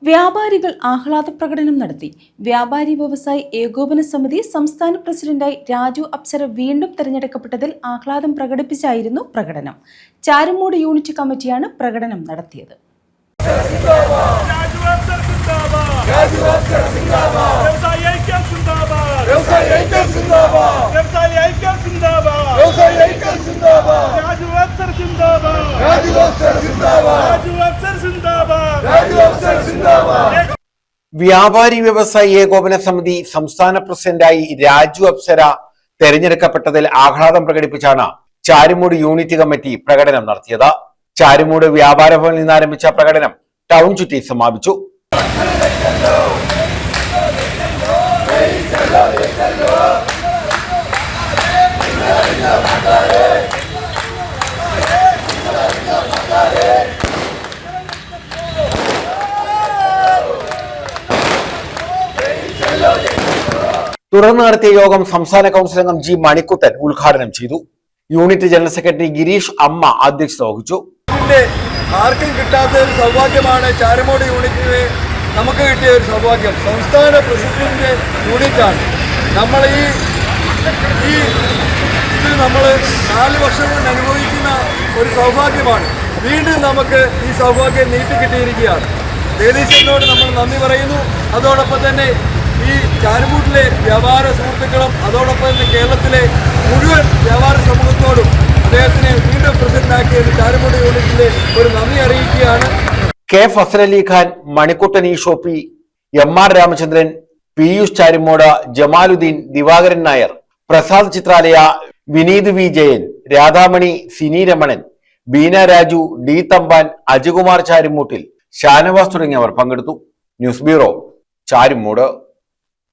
വ്യാപാരികൾ ആഹ്ലാദ പ്രകടനം നടത്തി. വ്യാപാരി വ്യവസായി ഏകോപന സമിതി സംസ്ഥാന പ്രസിഡന്റായി രാജു അപ്സര വീണ്ടും തെരഞ്ഞെടുക്കപ്പെട്ടതിൽ ആഹ്ലാദം പ്രകടിപ്പിച്ചായിരുന്നു പ്രകടനം. ചാരുമൂട് യൂണിറ്റ് കമ്മിറ്റിയാണ് പ്രകടനം നടത്തിയത്. വ്യാപാരി വ്യവസായി ഏകോപന സമിതി സംസ്ഥാന പ്രസിഡന്റായി രാജു അപ്സര തെരഞ്ഞെടുക്കപ്പെട്ടതിൽ ആഹ്ലാദം പ്രകടിപ്പിച്ചാണ് ചാരുമൂട് യൂണിറ്റ് കമ്മിറ്റി പ്രകടനം നടത്തിയത്. ചാരുമൂട് വ്യാപാര ഭവനിൽ നിന്ന് ആരംഭിച്ച പ്രകടനം ടൗൺ ചുറ്റി സമാപിച്ചു. തുടർന്ന് നടത്തിയ യോഗം സംസ്ഥാന കൗൺസിൽ അംഗം ജി മണിക്കുട്ടൻ ഉദ്ഘാടനം ചെയ്തു. യൂണിറ്റ് ജനറൽ സെക്രട്ടറി ഗിരീഷ് അമ്മ അധ്യക്ഷത വഹിച്ചു. ആർക്കും കിട്ടാത്ത ഒരു സൗഭാഗ്യമാണ് ചാരുമൂട് യൂണിറ്റിന് നമുക്ക് കിട്ടിയ ഒരു സൗഭാഗ്യം. സംസ്ഥാന പ്രസിഡന്റിന്റെ യൂണിറ്റാണ്. നമ്മൾ ഈ നമ്മൾ 4 വർഷം കൊണ്ട് അനുഭവിക്കുന്ന ഒരു സൗഭാഗ്യമാണ്. വീണ്ടും നമുക്ക് ഈ സൗഭാഗ്യം നീട്ടി കിട്ടിയിരിക്കുകയാണ്. ജഗദീശനോട് നമ്മൾ നന്ദി പറയുന്നു. അതോടൊപ്പം തന്നെ ഈ ചാരുമൂട്ടിലെ വ്യാപാര സുഹൃത്തുക്കളും അതോടൊപ്പം തന്നെ കേരളത്തിലെ മുഴുവൻ വ്യാപാര സമൂഹത്തോടും അദ്ദേഹത്തിനെ വീണ്ടും പ്രസിഡന്റാക്കിയത് ചാരുമൂട് യൂണിറ്റിലെ ഒരു നന്ദി അറിയിക്കുകയാണ്. കെ ഫസൽ അലി ഖാൻ, മണിക്കുട്ടൻ ഷോപ്പി, M R. Ramachandran, Piyush Charumood, Jamaluddin, Divakaran Nair, Prasad Chitralaya, Vineeth V Jayan, Radhamani, Sini Ramanan, Beena Raju, D Thampan, Ajakumar ചാരുമൂട്ടിൽ, ഷാനവാസ് തുടങ്ങിയവർ പങ്കെടുത്തു. News bureau, Charummood.